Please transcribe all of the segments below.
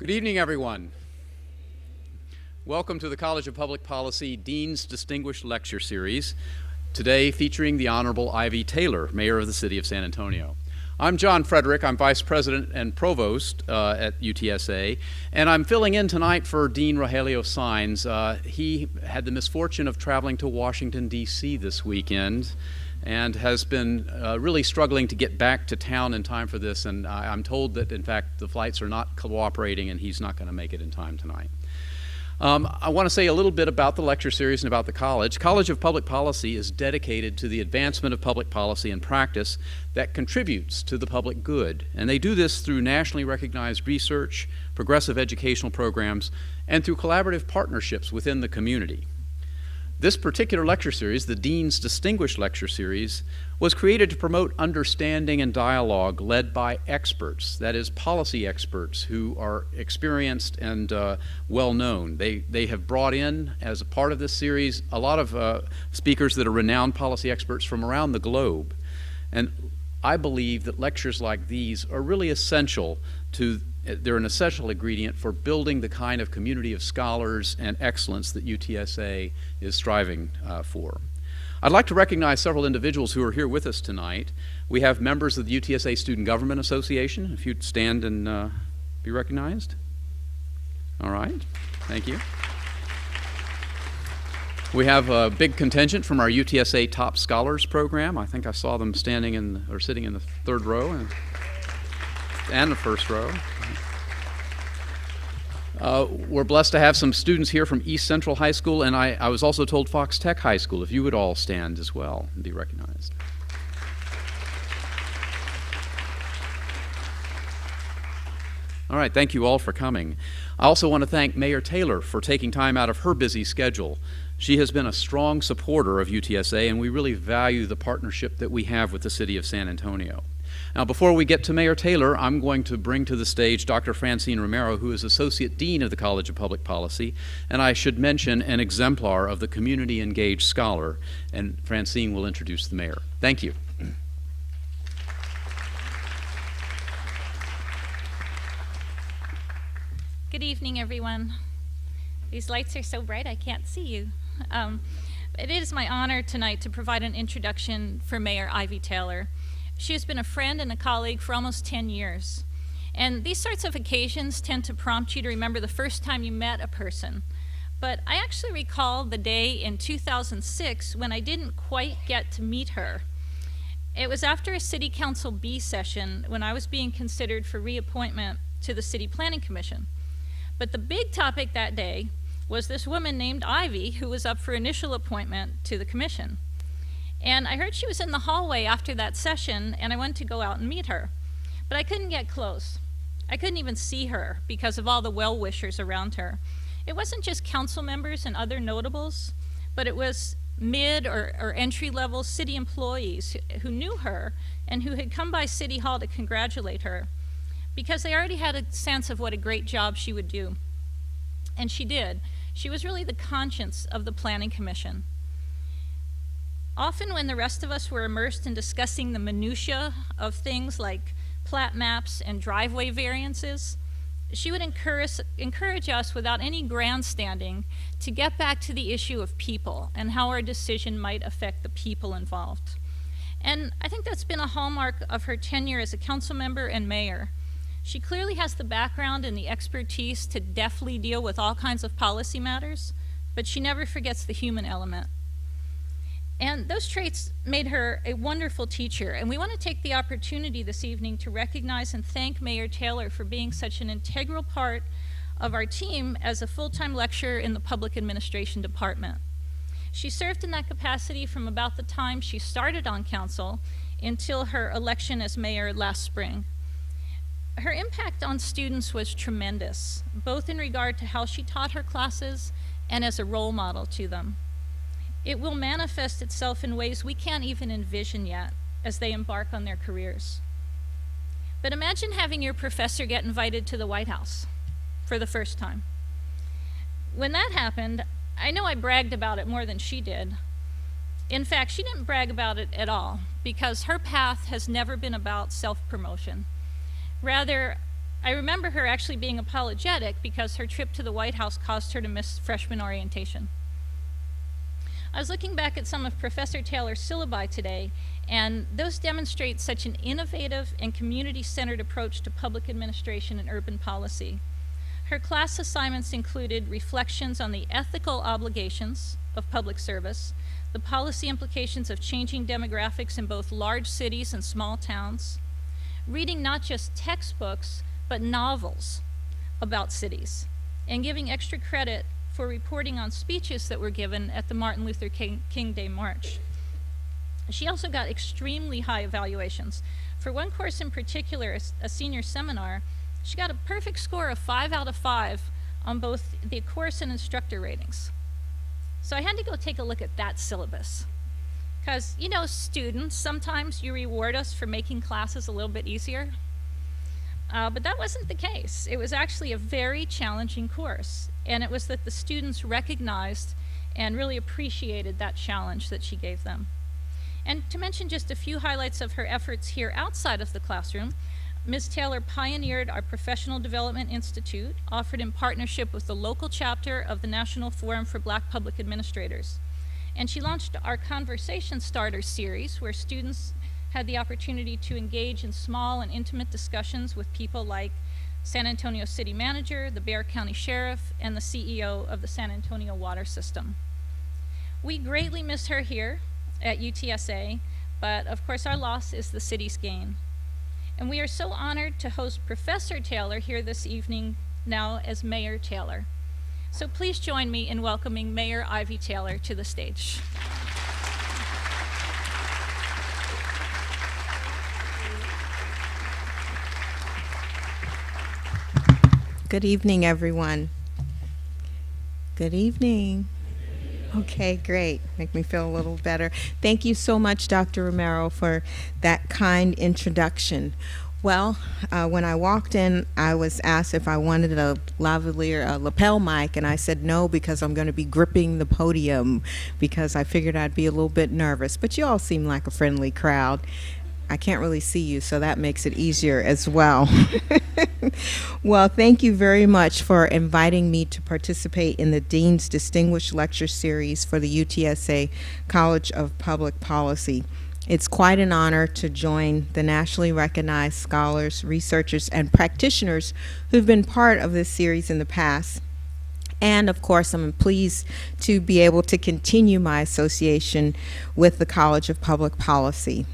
Good evening, everyone. Welcome to the College of Public Policy Dean's Distinguished Lecture Series, today featuring the Honorable Ivy Taylor, Mayor of the City of San Antonio. I'm John Frederick. I'm Vice President and Provost at UTSA, and I'm filling in tonight for Dean Rogelio Saenz. He had the misfortune of traveling to Washington, D.C. this weekend, and has been really struggling to get back to town in time for this, and I'm told that, in fact, the flights are not cooperating and he's not going to make it in time tonight. I want to say a little bit about the lecture series and about the college. College of Public Policy is dedicated to the advancement of public policy and practice that contributes to the public good, and they do this through nationally recognized research, progressive educational programs, and through collaborative partnerships within the community. This particular lecture series, the Dean's Distinguished Lecture Series, was created to promote understanding and dialogue led by experts, that is, policy experts who are experienced and well-known. They have brought in, as a part of this series, a lot of speakers that are renowned policy experts from around the globe. And I believe that lectures like these are really essential they're an essential ingredient for building the kind of community of scholars and excellence that UTSA is striving for. I'd like to recognize several individuals who are here with us tonight. We have members of the UTSA Student Government Association. If you'd stand and be recognized. All right, thank you. We have a big contingent from our UTSA Top Scholars program. I think I saw them sitting in the third row and the first row. We're blessed to have some students here from East Central High School, and I was also told Fox Tech High School, if you would all stand as well and be recognized. All right, thank you all for coming. I also want to thank Mayor Taylor for taking time out of her busy schedule. She has been a strong supporter of UTSA, and we really value the partnership that we have with the City of San Antonio. Now, before we get to Mayor Taylor, I'm going to bring to the stage Dr. Francine Romero, who is Associate Dean of the College of Public Policy, and I should mention an exemplar of the community engaged scholar, and Francine will introduce the mayor. Thank you. Good evening, everyone. These lights are so bright I can't see you. It is my honor tonight to provide an introduction for Mayor Ivy Taylor. She has been a friend and a colleague for almost 10 years. And these sorts of occasions tend to prompt you to remember the first time you met a person. But I actually recall the day in 2006 when I didn't quite get to meet her. It was after a City Council B session when I was being considered for reappointment to the City Planning Commission. But the big topic that day was this woman named Ivy who was up for initial appointment to the commission. And I heard she was in the hallway after that session, and I wanted to go out and meet her. But I couldn't get close. I couldn't even see her because of all the well-wishers around her. It wasn't just council members and other notables, but it was mid or entry-level city employees who knew her and who had come by City Hall to congratulate her because they already had a sense of what a great job she would do. And she did. She was really the conscience of the Planning Commission. Often when the rest of us were immersed in discussing the minutiae of things like plat maps and driveway variances, she would encourage us without any grandstanding to get back to the issue of people and how our decision might affect the people involved. And I think that's been a hallmark of her tenure as a council member and mayor. She clearly has the background and the expertise to deftly deal with all kinds of policy matters, but she never forgets the human element. And those traits made her a wonderful teacher, and we want to take the opportunity this evening to recognize and thank Mayor Taylor for being such an integral part of our team as a full-time lecturer in the Public Administration Department. She served in that capacity from about the time she started on council until her election as mayor last spring. Her impact on students was tremendous, both in regard to how she taught her classes and as a role model to them. It will manifest itself in ways we can't even envision yet as they embark on their careers. But imagine having your professor get invited to the White House for the first time. When that happened, I know I bragged about it more than she did. In fact, she didn't brag about it at all because her path has never been about self-promotion. Rather, I remember her actually being apologetic because her trip to the White House caused her to miss freshman orientation. I was looking back at some of Professor Taylor's syllabi today, and those demonstrate such an innovative and community-centered approach to public administration and urban policy. Her class assignments included reflections on the ethical obligations of public service, the policy implications of changing demographics in both large cities and small towns, reading not just textbooks, but novels about cities, and giving extra credit for reporting on speeches that were given at the Martin Luther King Day March. She also got extremely high evaluations. For one course in particular, a senior seminar, she got a perfect score of 5 out of 5 on both the course and instructor ratings. So I had to go take a look at that syllabus. Because, you know, students, sometimes you reward us for making classes a little bit easier. But that wasn't the case. It was actually a very challenging course, and it was that the students recognized and really appreciated that challenge that she gave them. And to mention just a few highlights of her efforts here outside of the classroom, Ms. Taylor pioneered our Professional Development Institute, offered in partnership with the local chapter of the National Forum for Black Public Administrators. And she launched our Conversation Starter series, where students had the opportunity to engage in small and intimate discussions with people like San Antonio City Manager, the Bexar County Sheriff, and the CEO of the San Antonio Water System. We greatly miss her here at UTSA, but of course our loss is the city's gain. And we are so honored to host Professor Taylor here this evening now as Mayor Taylor. So please join me in welcoming Mayor Ivy Taylor to the stage. Good evening, everyone. Good evening. Okay, great. Make me feel a little better. Thank you so much, Dr. Romero, for that kind introduction. Well, when I walked in, I was asked if I wanted a lavalier lapel mic, and I said no because I'm going to be gripping the podium because I figured I'd be a little bit nervous. But you all seem like a friendly crowd. I can't really see you, so that makes it easier as well. Well, thank you very much for inviting me to participate in the Dean's Distinguished Lecture Series for the UTSA College of Public Policy. It's quite an honor to join the nationally recognized scholars, researchers, and practitioners who've been part of this series in the past. And of course, I'm pleased to be able to continue my association with the College of Public Policy.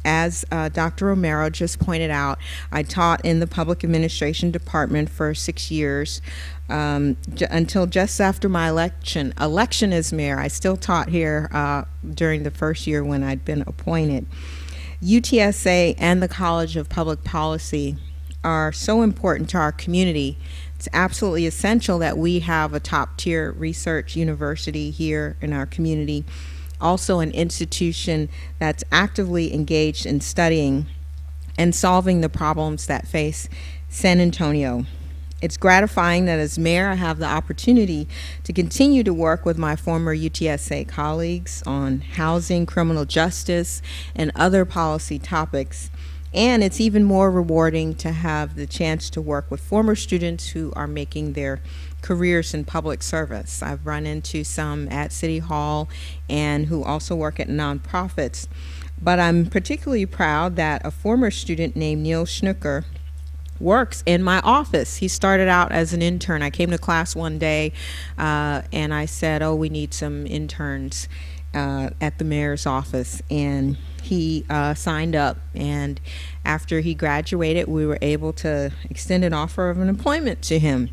As Dr. Romero just pointed out, I taught in the Public Administration Department for 6 years until just after my election as mayor. I still taught here during the first year when I'd been appointed. UTSA and the College of Public Policy are so important to our community. It's absolutely essential that we have a top-tier research university here in our community. Also an institution that's actively engaged in studying and solving the problems that face San Antonio. It's gratifying that as mayor I have the opportunity to continue to work with my former UTSA colleagues on housing, criminal justice, and other policy topics. And it's even more rewarding to have the chance to work with former students who are making their careers in public service. I've run into some at City Hall and who also work at nonprofits. But I'm particularly proud that a former student named Neil Schnucker works in my office. He started out as an intern. I came to class one day and I said, oh, we need some interns at the mayor's office. And he signed up, and after he graduated, we were able to extend an offer of an employment to him.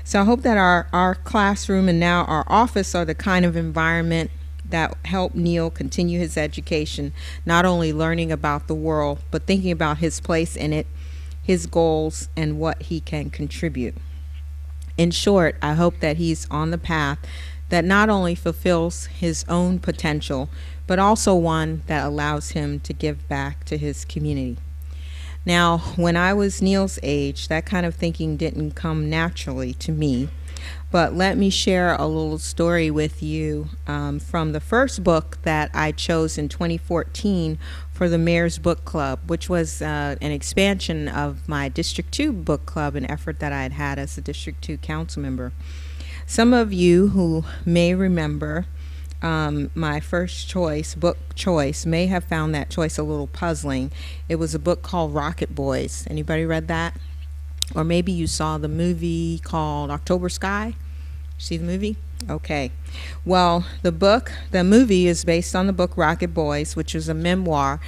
So I hope that our classroom and now our office are the kind of environment that help Neil continue his education, not only learning about the world, but thinking about his place in it, his goals, and what he can contribute. In short, I hope that he's on the path that not only fulfills his own potential, but also one that allows him to give back to his community. Now, when I was Neil's age, that kind of thinking didn't come naturally to me. But let me share a little story with you from the first book that I chose in 2014 for for the Mayor's Book Club, which was an expansion of my District 2 book club, an effort that I had had as a District 2 council member. Some of you who may remember my first choice, book choice, may have found that choice a little puzzling. It was a book called Rocket Boys. Anybody read that? Or maybe you saw the movie called October Sky. See the movie? Okay. Well, the movie is based on the book Rocket Boys, which is a memoir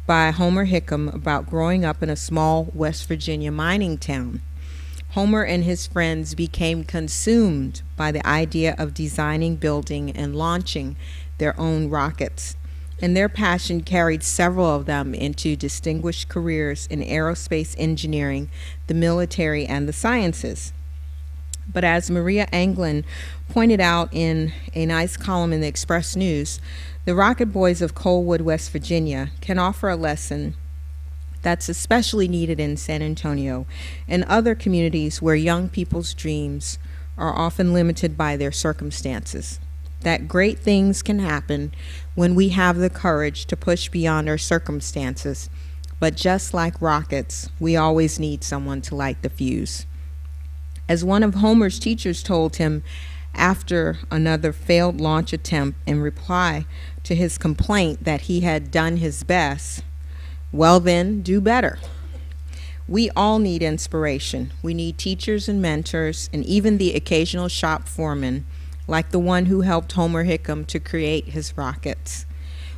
by Homer Hickam about growing up in a small West Virginia mining town. Homer and his friends became consumed by the idea of designing, building, and launching their own rockets, and their passion carried several of them into distinguished careers in aerospace engineering, the military, and the sciences. But as Maria Anglin pointed out in a nice column in the Express News, the Rocket Boys of Coalwood, West Virginia can offer a lesson that's especially needed in San Antonio and other communities where young people's dreams are often limited by their circumstances. That great things can happen when we have the courage to push beyond our circumstances, but just like rockets, we always need someone to light the fuse. As one of Homer's teachers told him after another failed launch attempt in reply to his complaint that he had done his best, well then, do better. We all need inspiration. We need teachers and mentors, and even the occasional shop foreman, like the one who helped Homer Hickam to create his rockets.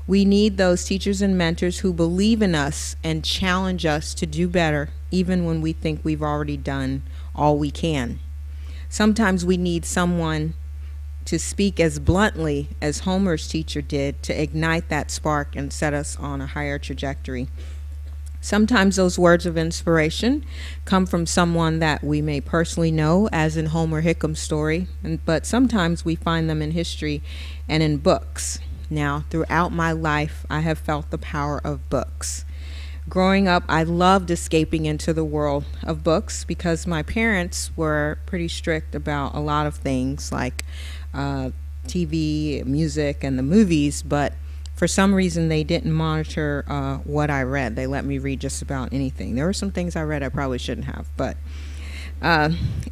We need those teachers and mentors who believe in us and challenge us to do better, even when we think we've already done all we can. Sometimes we need someone to speak as bluntly as Homer's teacher did to ignite that spark and set us on a higher trajectory. Sometimes those words of inspiration come from someone that we may personally know, as in Homer Hickam's story, but sometimes we find them in history and in books. Now, throughout my life, I have felt the power of books. Growing up, I loved escaping into the world of books because my parents were pretty strict about a lot of things like TV, music, and the movies, but for some reason they didn't monitor what I read. They let me read just about anything. There were some things I read I probably shouldn't have, but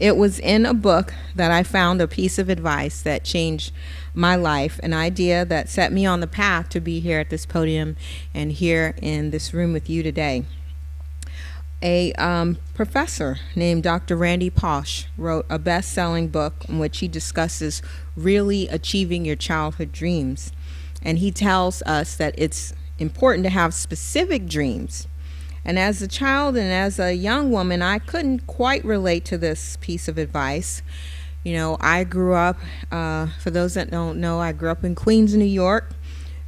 it was in a book that I found a piece of advice that changed my life, an idea that set me on the path to be here at this podium and here in this room with you today. A professor named Dr. Randy Pausch wrote a best-selling book in which he discusses really achieving your childhood dreams. And he tells us that it's important to have specific dreams. And as a child and as a young woman, I couldn't quite relate to this piece of advice. You know, I grew up, for those that don't know, I grew up in Queens, New York.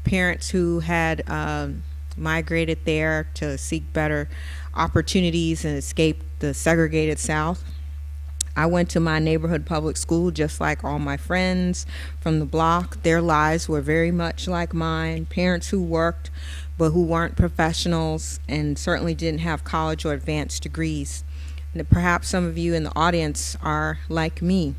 Parents who had migrated there to seek better opportunities and escape the segregated South. I went to my neighborhood public school just like all my friends from the block. Their lives were very much like mine. Parents who worked but who weren't professionals and certainly didn't have college or advanced degrees. And perhaps some of you in the audience are like me.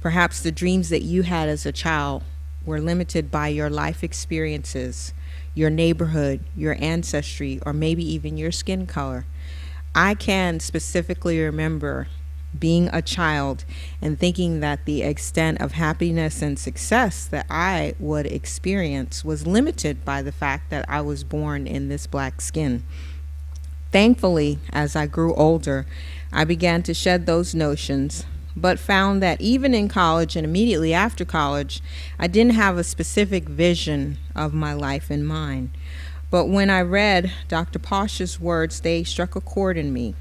Perhaps the dreams that you had as a child were limited by your life experiences, your neighborhood, your ancestry, or maybe even your skin color. I can specifically remember being a child and thinking that the extent of happiness and success that I would experience was limited by the fact that I was born in this black skin. Thankfully, as I grew older, I began to shed those notions, but found that even in college and immediately after college, I didn't have a specific vision of my life in mind. But when I read Dr. Pausch's words, they struck a chord in me.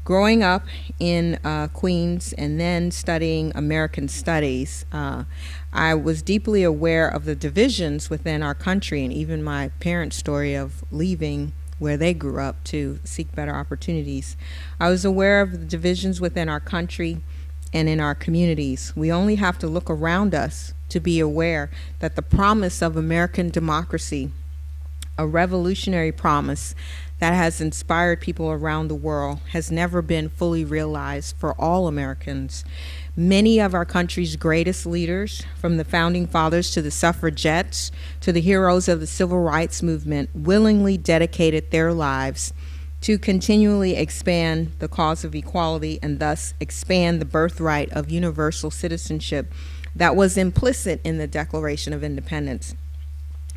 Growing up in Queens and then studying American Studies, I was deeply aware of the divisions within our country, and even my parents' story of leaving where they grew up to seek better opportunities. I was aware of the divisions within our country and in our communities. We only have to look around us to be aware that the promise of American democracy, a revolutionary promise that has inspired people around the world, has never been fully realized for all Americans. Many of our country's greatest leaders, from the founding fathers to the suffragettes to the heroes of the civil rights movement, willingly dedicated their lives to continually expand the cause of equality and thus expand the birthright of universal citizenship that was implicit in the Declaration of Independence.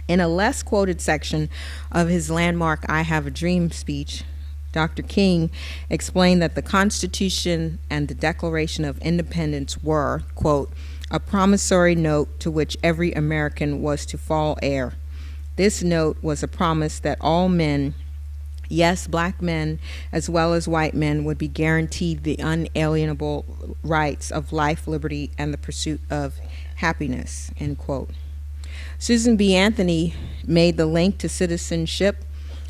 In a less quoted section of his landmark I Have a Dream speech, Dr. King explained that the Constitution and the Declaration of Independence were, quote, a promissory note to which every American was to fall heir. This note was a promise that all men, yes, black men as well as white men, would be guaranteed the unalienable rights of life, liberty, and the pursuit of happiness, end quote. Susan B. Anthony made the link to citizenship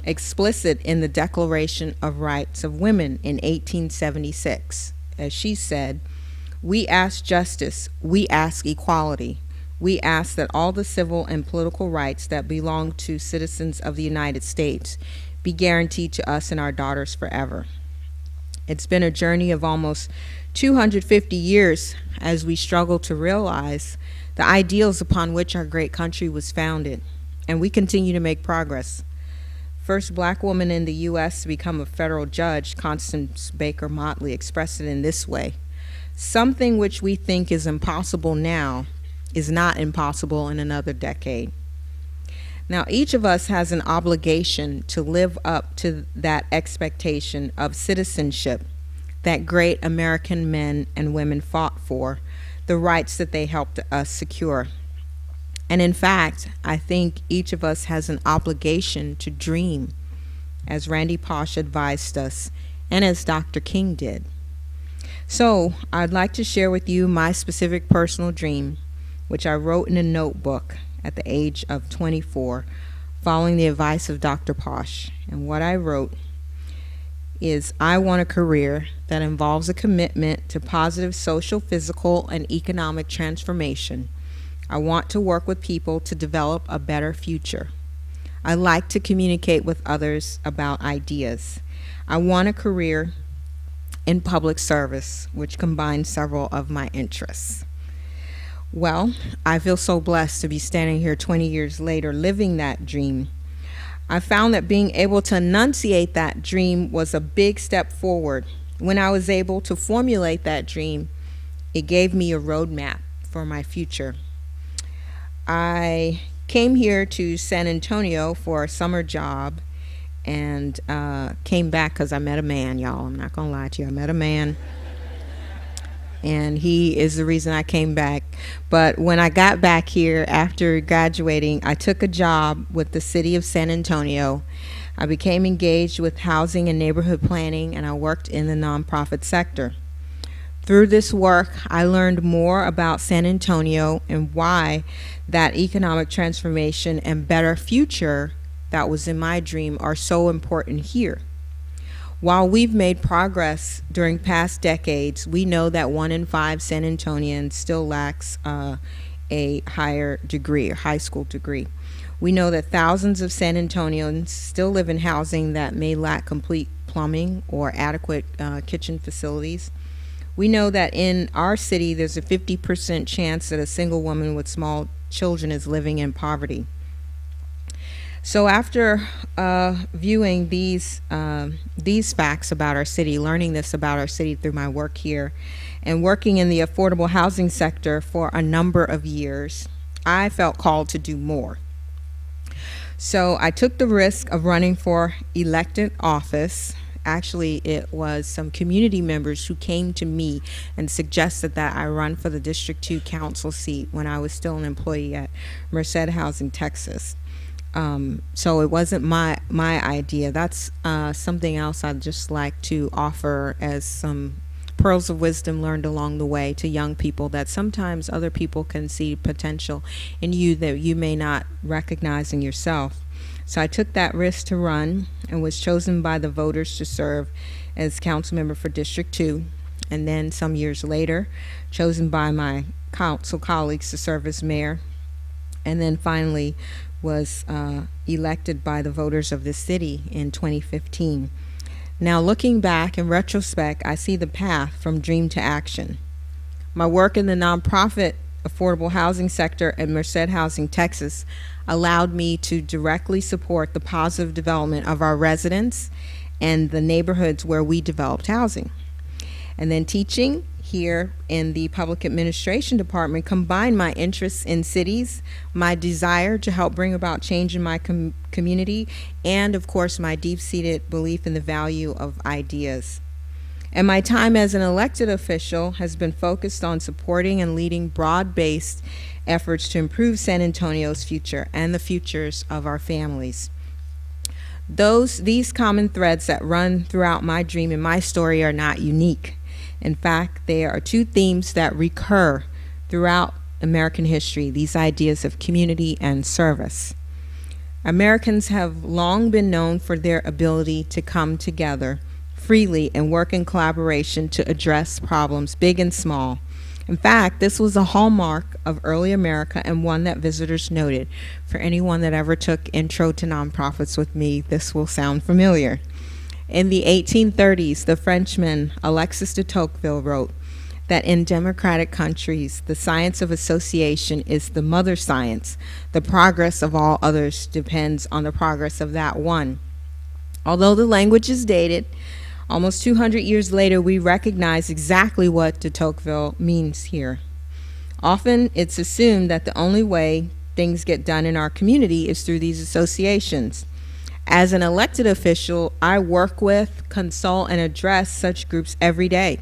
explicit in the Declaration of Rights of Women in 1876. As she said, we ask justice, we ask equality. We ask that all the civil and political rights that belong to citizens of the United States be guaranteed to us and our daughters forever. It's been a journey of almost 250 years as we struggle to realize the ideals upon which our great country was founded, and we continue to make progress. First black woman in the U.S. to become a federal judge, Constance Baker Motley, expressed it in this way: something which we think is impossible now is not impossible in another decade. Now, each of us has an obligation to live up to that expectation of citizenship that great American men and women fought for, the rights that they helped us secure. And in fact, I think each of us has an obligation to dream, as Randy Pausch advised us, and as Dr. King did. So, I'd like to share with you my specific personal dream, which I wrote in a notebook at the age of 24, following the advice of Dr. Pausch. And what I wrote is, I want a career that involves a commitment to positive social, physical, and economic transformation. I want to work with people to develop a better future. I like to communicate with others about ideas. I want a career in public service, which combines several of my interests. Well, I feel so blessed to be standing here 20 years later living that dream. I found that being able to enunciate that dream was a big step forward. When I was able to formulate that dream, it gave me a roadmap for my future. I came here to San Antonio for a summer job and came back because I met a man, y'all. I'm not going to lie to you. I met a man, and he is the reason I came back. But when I got back here after graduating, I took a job with the city of San Antonio. I became engaged with housing and neighborhood planning, and I worked in the nonprofit sector. Through this work, I learned more about San Antonio and why that economic transformation and better future that was in my dream are so important here. While we've made progress during past decades, we know that 1 in 5 San Antonians still lacks a higher degree, or high school degree. We know that thousands of San Antonians still live in housing that may lack complete plumbing or adequate kitchen facilities. We know that in our city, there's a 50% chance that a single woman with small children is living in poverty. So after viewing these facts about our city, learning this about our city through my work here, and working in the affordable housing sector for a number of years, I felt called to do more. So I took the risk of running for elected office. Actually, it was some community members who came to me and suggested that I run for the District 2 council seat when I was still an employee at Merced Housing, Texas. So it wasn't my idea. That's something else I'd just like to offer as some pearls of wisdom learned along the way to young people, that sometimes other people can see potential in you that you may not recognize in yourself. So I took that risk to run and was chosen by the voters to serve as council member for District 2, and then some years later chosen by my council colleagues to serve as mayor, and then finally was elected by the voters of the city in 2015. Now, looking back in retrospect, I see the path from dream to action. My work in the nonprofit affordable housing sector at Merced Housing, Texas, allowed me to directly support the positive development of our residents and the neighborhoods where we developed housing. And then teaching here in the public administration department combined my interests in cities, my desire to help bring about change in my community, and of course my deep-seated belief in the value of ideas. And my time as an elected official has been focused on supporting and leading broad-based efforts to improve San Antonio's future and the futures of our families. These common threads that run throughout my dream and my story are not unique. In fact, there are two themes that recur throughout American history, these ideas of community and service. Americans have long been known for their ability to come together freely and work in collaboration to address problems big and small. In fact, this was a hallmark of early America and one that visitors noted. For anyone that ever took Intro to Nonprofits with me, this will sound familiar. In the 1830s, the Frenchman Alexis de Tocqueville wrote that in democratic countries, the science of association is the mother science. The progress of all others depends on the progress of that one. Although the language is dated, almost 200 years later, we recognize exactly what de Tocqueville means here. Often, it's assumed that the only way things get done in our community is through these associations. As an elected official, I work with, consult, and address such groups every day.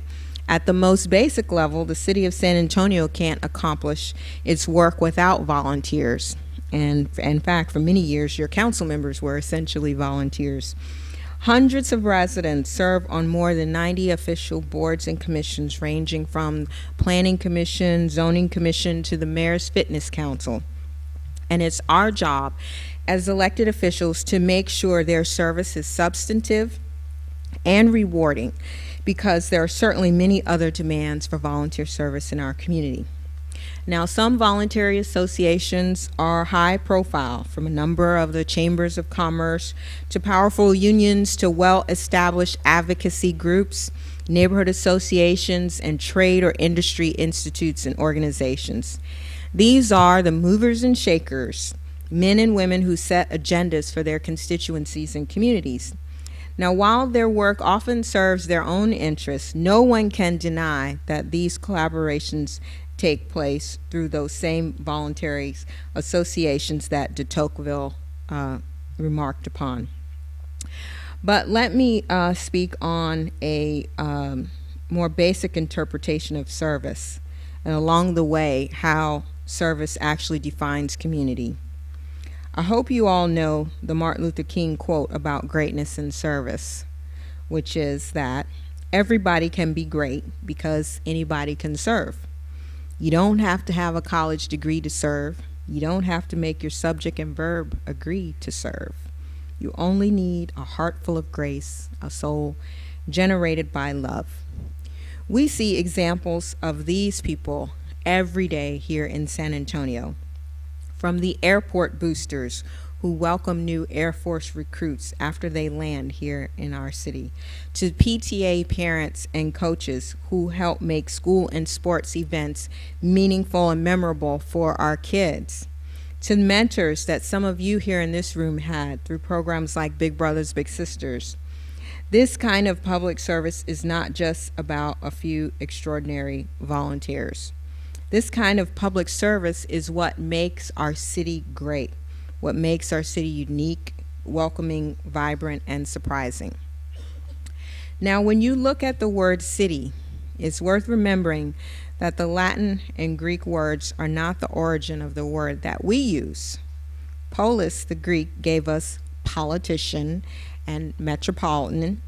At the most basic level, the city of San Antonio can't accomplish its work without volunteers. And in fact, for many years, your council members were essentially volunteers. Hundreds of residents serve on more than 90 official boards and commissions, ranging from Planning Commission, Zoning Commission, to the Mayor's Fitness Council. And it's our job as elected officials to make sure their service is substantive and rewarding, because there are certainly many other demands for volunteer service in our community. Now, some voluntary associations are high profile, from a number of the chambers of commerce to powerful unions to well-established advocacy groups, neighborhood associations, and trade or industry institutes and organizations. These are the movers and shakers, men and women who set agendas for their constituencies and communities. Now, while their work often serves their own interests, no one can deny that these collaborations take place through those same voluntary associations that de Tocqueville remarked upon. But let me speak on a more basic interpretation of service, and along the way, how service actually defines community. I hope you all know the Martin Luther King quote about greatness and service, which is that everybody can be great because anybody can serve. You don't have to have a college degree to serve. You don't have to make your subject and verb agree to serve. You only need a heart full of grace, a soul generated by love. We see examples of these people every day here in San Antonio. From the airport boosters who welcome new Air Force recruits after they land here in our city, to PTA parents and coaches who help make school and sports events meaningful and memorable for our kids, to mentors that some of you here in this room had through programs like Big Brothers Big Sisters. This kind of public service is not just about a few extraordinary volunteers. This kind of public service is what makes our city great, what makes our city unique, welcoming, vibrant, and surprising. Now, when you look at the word city, it's worth remembering that the Latin and Greek words are not the origin of the word that we use. Polis, the Greek, gave us politician and metropolitan,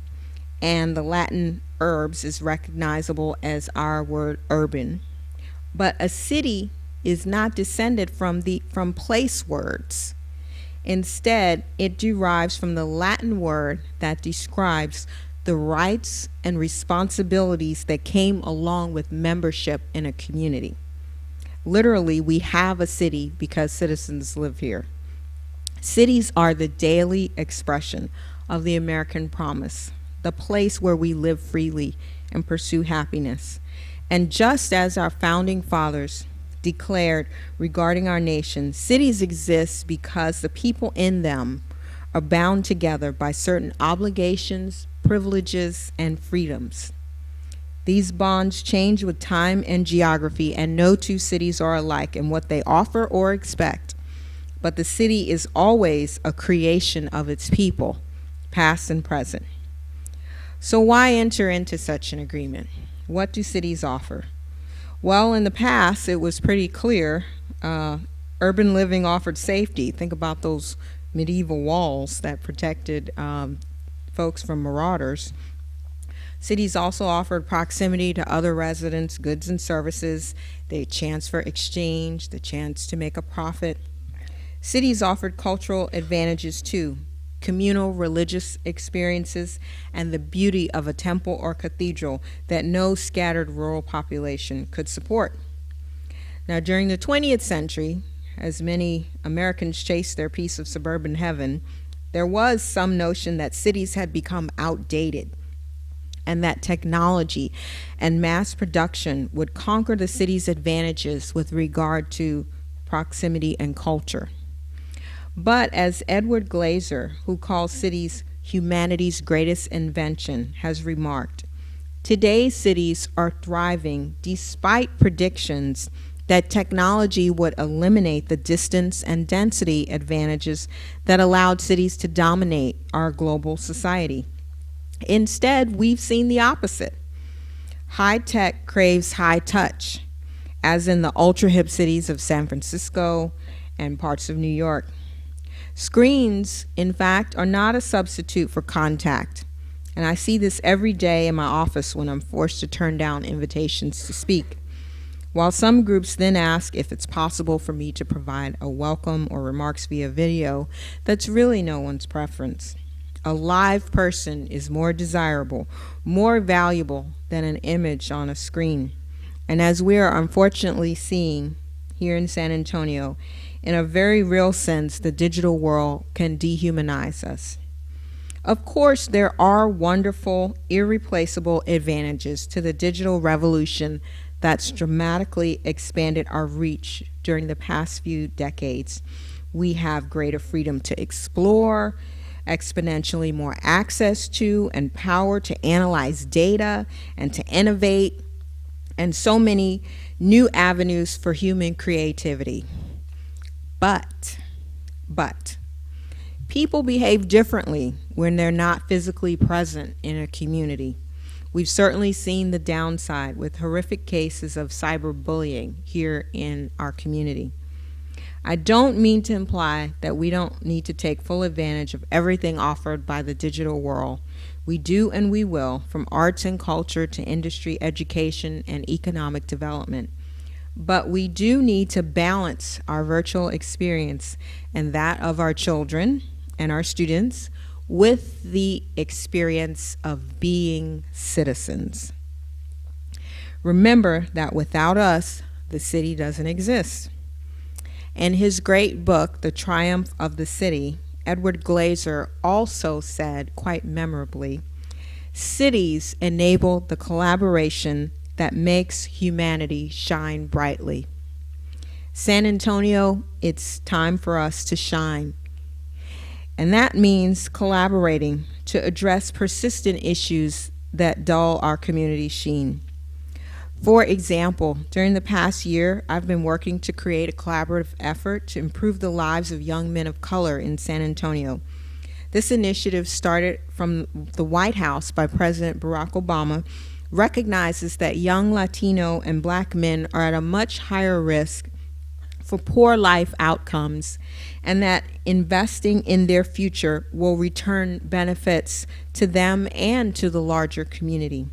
and the Latin urbs is recognizable as our word urban. But a city is not descended from place words. Instead, it derives from the Latin word that describes the rights and responsibilities that came along with membership in a community. Literally, we have a city because citizens live here. Cities are the daily expression of the American promise, the place where we live freely and pursue happiness. And just as our founding fathers declared regarding our nation, cities exist because the people in them are bound together by certain obligations, privileges, and freedoms. These bonds change with time and geography, and no two cities are alike in what they offer or expect. But the city is always a creation of its people, past and present. So why enter into such an agreement? What do cities offer? Well, in the past, it was pretty clear. Urban living offered safety. Think about those medieval walls that protected folks from marauders. Cities also offered proximity to other residents, goods and services, the chance for exchange, the chance to make a profit. Cities offered cultural advantages too, communal religious experiences, and the beauty of a temple or cathedral that no scattered rural population could support. Now, during the 20th century, as many Americans chased their piece of suburban heaven, there was some notion that cities had become outdated and that technology and mass production would conquer the city's advantages with regard to proximity and culture. But as Edward Glaser, who calls cities humanity's greatest invention, has remarked, today's cities are thriving despite predictions that technology would eliminate the distance and density advantages that allowed cities to dominate our global society. Instead, we've seen the opposite. High tech craves high touch, as in the ultra-hip cities of San Francisco and parts of New York. Screens, in fact, are not a substitute for contact. And I see this every day in my office when I'm forced to turn down invitations to speak. While some groups then ask if it's possible for me to provide a welcome or remarks via video, that's really no one's preference. A live person is more desirable, more valuable than an image on a screen. And as we are unfortunately seeing here in San Antonio, in a very real sense, the digital world can dehumanize us. Of course, there are wonderful, irreplaceable advantages to the digital revolution that's dramatically expanded our reach during the past few decades. We have greater freedom to explore, exponentially more access to and power to analyze data and to innovate, and so many new avenues for human creativity. But, people behave differently when they're not physically present in a community. We've certainly seen the downside with horrific cases of cyberbullying here in our community. I don't mean to imply that we don't need to take full advantage of everything offered by the digital world. We do and we will, from arts and culture to industry, education, and economic development. But we do need to balance our virtual experience and that of our children and our students with the experience of being citizens. Remember that without us, the city doesn't exist. In his great book, The Triumph of the City, Edward Glaser also said, quite memorably, cities enable the collaboration that makes humanity shine brightly. San Antonio, it's time for us to shine. And that means collaborating to address persistent issues that dull our community's sheen. For example, during the past year, I've been working to create a collaborative effort to improve the lives of young men of color in San Antonio. This initiative started from the White House by President Barack Obama, recognizes that young Latino and Black men are at a much higher risk for poor life outcomes, and that investing in their future will return benefits to them and to the larger community.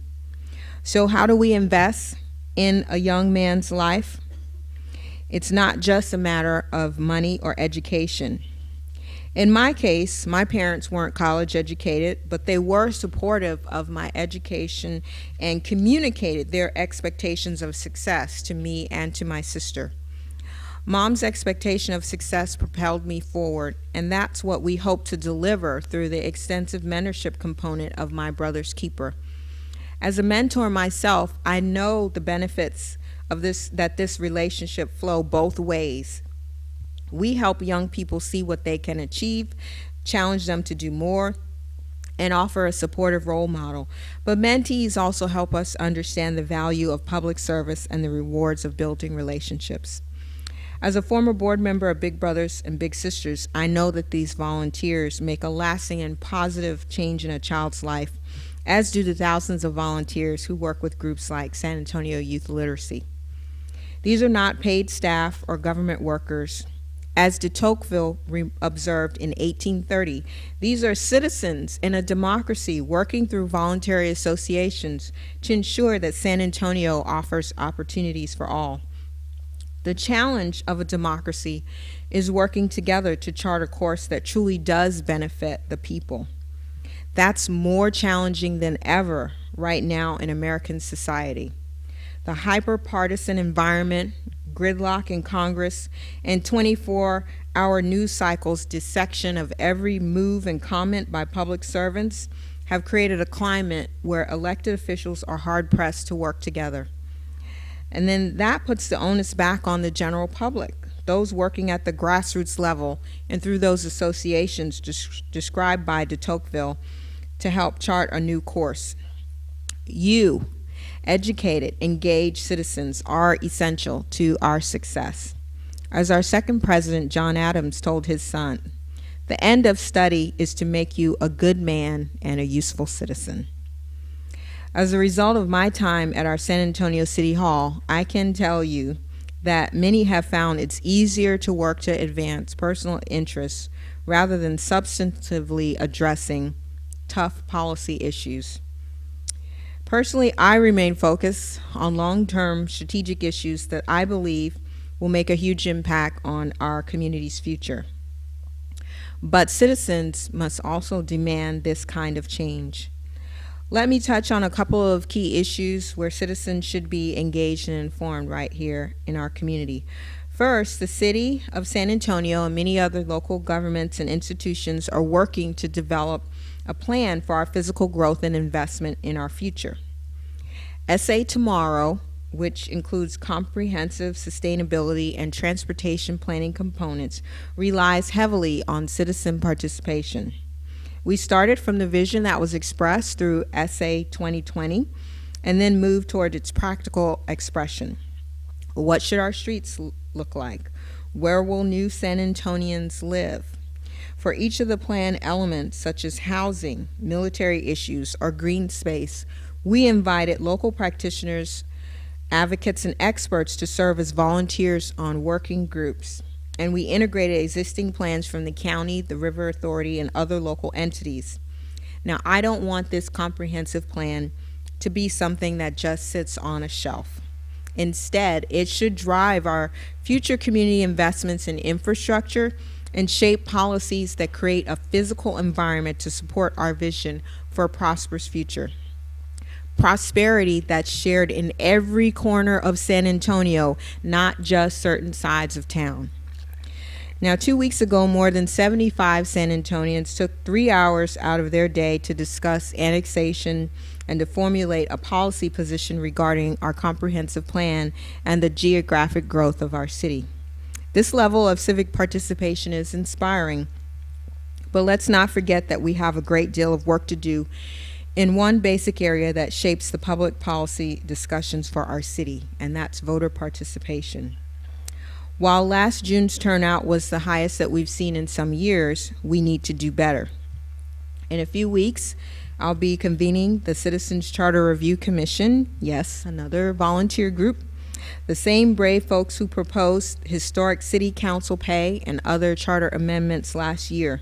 So how do we invest in a young man's life? It's not just a matter of money or education. In my case, my parents weren't college educated, but they were supportive of my education and communicated their expectations of success to me and to my sister. Mom's expectation of success propelled me forward, and that's what we hope to deliver through the extensive mentorship component of My Brother's Keeper. As a mentor myself, I know the benefits of this relationship flow both ways. We help young people see what they can achieve, challenge them to do more, and offer a supportive role model. But mentees also help us understand the value of public service and the rewards of building relationships. As a former board member of Big Brothers and Big Sisters, I know that these volunteers make a lasting and positive change in a child's life, as do the thousands of volunteers who work with groups like San Antonio Youth Literacy. These are not paid staff or government workers. As de Tocqueville observed in 1830, these are citizens in a democracy working through voluntary associations to ensure that San Antonio offers opportunities for all. The challenge of a democracy is working together to chart a course that truly does benefit the people. That's more challenging than ever right now in American society. The hyper-partisan environment, gridlock in Congress, and 24-hour news cycles' dissection of every move and comment by public servants have created a climate where elected officials are hard-pressed to work together. And then that puts the onus back on the general public, those working at the grassroots level and through those associations described by de Tocqueville to help chart a new course. You, educated, engaged citizens, are essential to our success. As our second president, John Adams, told his son, "The end of study is to make you a good man and a useful citizen." As a result of my time at our San Antonio City Hall, I can tell you that many have found it's easier to work to advance personal interests rather than substantively addressing tough policy issues. Personally, I remain focused on long-term strategic issues that I believe will make a huge impact on our community's future. But citizens must also demand this kind of change. Let me touch on a couple of key issues where citizens should be engaged and informed right here in our community. First, the City of San Antonio and many other local governments and institutions are working to develop a plan for our physical growth and investment in our future. SA Tomorrow, which includes comprehensive sustainability and transportation planning components, relies heavily on citizen participation. We started from the vision that was expressed through SA 2020 and then moved toward its practical expression. What should our streets look like? Where will new San Antonians live? For each of the plan elements, such as housing, military issues, or green space, we invited local practitioners, advocates, and experts to serve as volunteers on working groups. And we integrated existing plans from the county, the River Authority, and other local entities. Now, I don't want this comprehensive plan to be something that just sits on a shelf. Instead, it should drive our future community investments in infrastructure and shape policies that create a physical environment to support our vision for a prosperous future. Prosperity that's shared in every corner of San Antonio, not just certain sides of town. Now, 2 weeks ago, more than 75 San Antonians took 3 hours out of their day to discuss annexation and to formulate a policy position regarding our comprehensive plan and the geographic growth of our city. This level of civic participation is inspiring, but let's not forget that we have a great deal of work to do in one basic area that shapes the public policy discussions for our city, and that's voter participation. While last June's turnout was the highest that we've seen in some years, we need to do better. In a few weeks, I'll be convening the Citizens Charter Review Commission, yes, another volunteer group, the same brave folks who proposed historic city council pay and other charter amendments last year.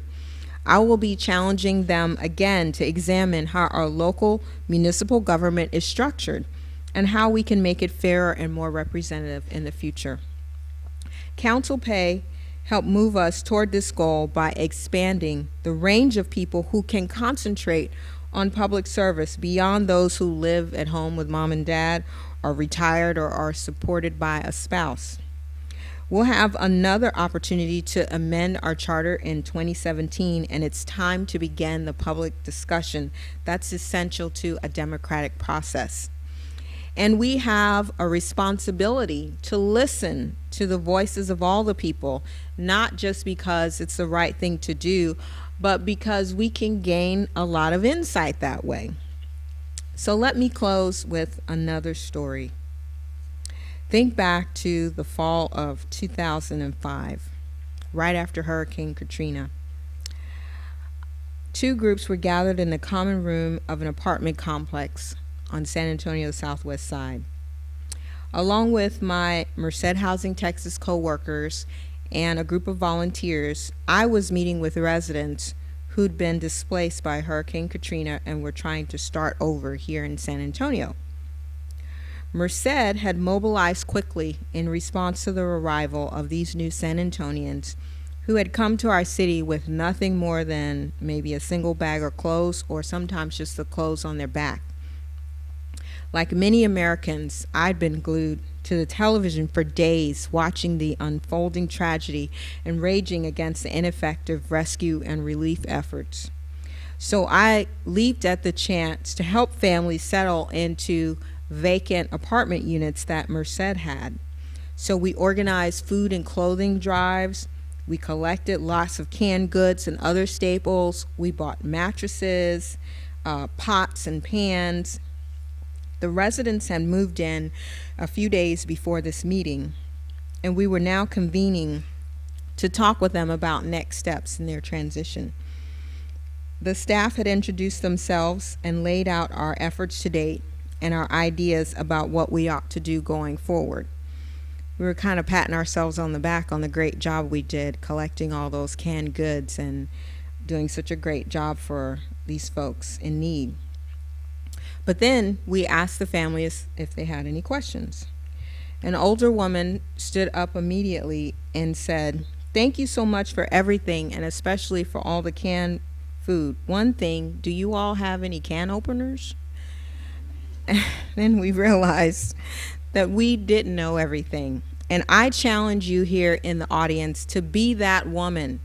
I will be challenging them again to examine how our local municipal government is structured and how we can make it fairer and more representative in the future. Council pay helped move us toward this goal by expanding the range of people who can concentrate on public service beyond those who live at home with mom and dad, are retired, or are supported by a spouse. We'll have another opportunity to amend our charter in 2017, and it's time to begin the public discussion that's essential to a democratic process. And we have a responsibility to listen to the voices of all the people, not just because it's the right thing to do, but because we can gain a lot of insight that way. So let me close with another story. Think back to the fall of 2005, right after Hurricane Katrina. Two groups were gathered in the common room of an apartment complex on San Antonio's southwest side. Along with my Merced Housing Texas co-workers and a group of volunteers, I was meeting with residents who'd been displaced by Hurricane Katrina and were trying to start over here in San Antonio. Merced had mobilized quickly in response to the arrival of these new San Antonians who had come to our city with nothing more than maybe a single bag of clothes, or sometimes just the clothes on their back. Like many Americans, I'd been glued to the television for days, watching the unfolding tragedy and raging against the ineffective rescue and relief efforts. So I leaped at the chance to help families settle into vacant apartment units that Merced had. So we organized food and clothing drives. We collected lots of canned goods and other staples. We bought mattresses, pots and pans. The residents had moved in a few days before this meeting, and we were now convening to talk with them about next steps in their transition. The staff had introduced themselves and laid out our efforts to date and our ideas about what we ought to do going forward. We were kind of patting ourselves on the back on the great job we did collecting all those canned goods and doing such a great job for these folks in need. But then we asked the families if they had any questions. An older woman stood up immediately and said, "Thank you so much for everything, and especially for all the canned food. One thing, do you all have any can openers?" Then we realized that we didn't know everything. And I challenge you here in the audience to be that woman.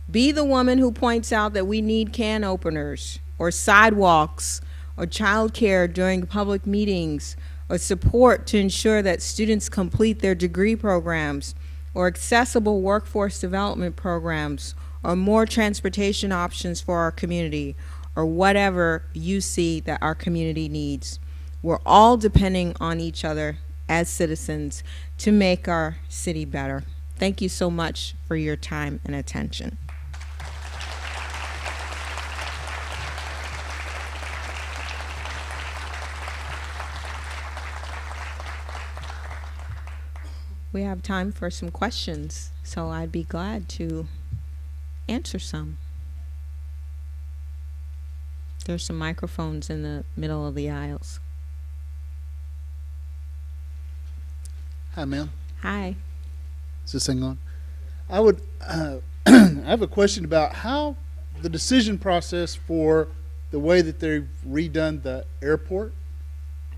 Be the woman who points out that we need can openers, or sidewalks, or childcare during public meetings, or support to ensure that students complete their degree programs, or accessible workforce development programs, or more transportation options for our community, or whatever you see that our community needs. We're all depending on each other as citizens to make our city better. Thank you so much for your time and attention. We have time for some questions, so I'd be glad to answer some. There's some microphones in the middle of the aisles. Hi, ma'am. Hi. Is this thing on? I would. I have a question about how the decision process for the way that they've redone the airport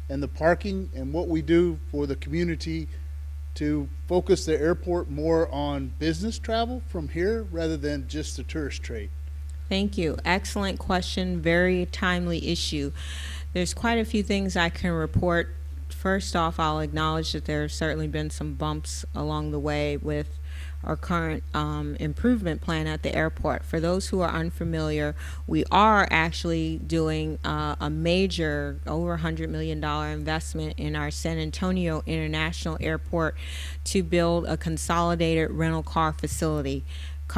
and the parking, and what we do for the community to focus the airport more on business travel from here rather than just the tourist trade. Thank you. Excellent question. Very timely issue. There's quite a few things I can report. First off, I'll acknowledge that there have certainly been some bumps along the way with our current improvement plan at the airport. For those who are unfamiliar, we are actually doing a major, over $100 million investment in our San Antonio International Airport to build a consolidated rental car facility.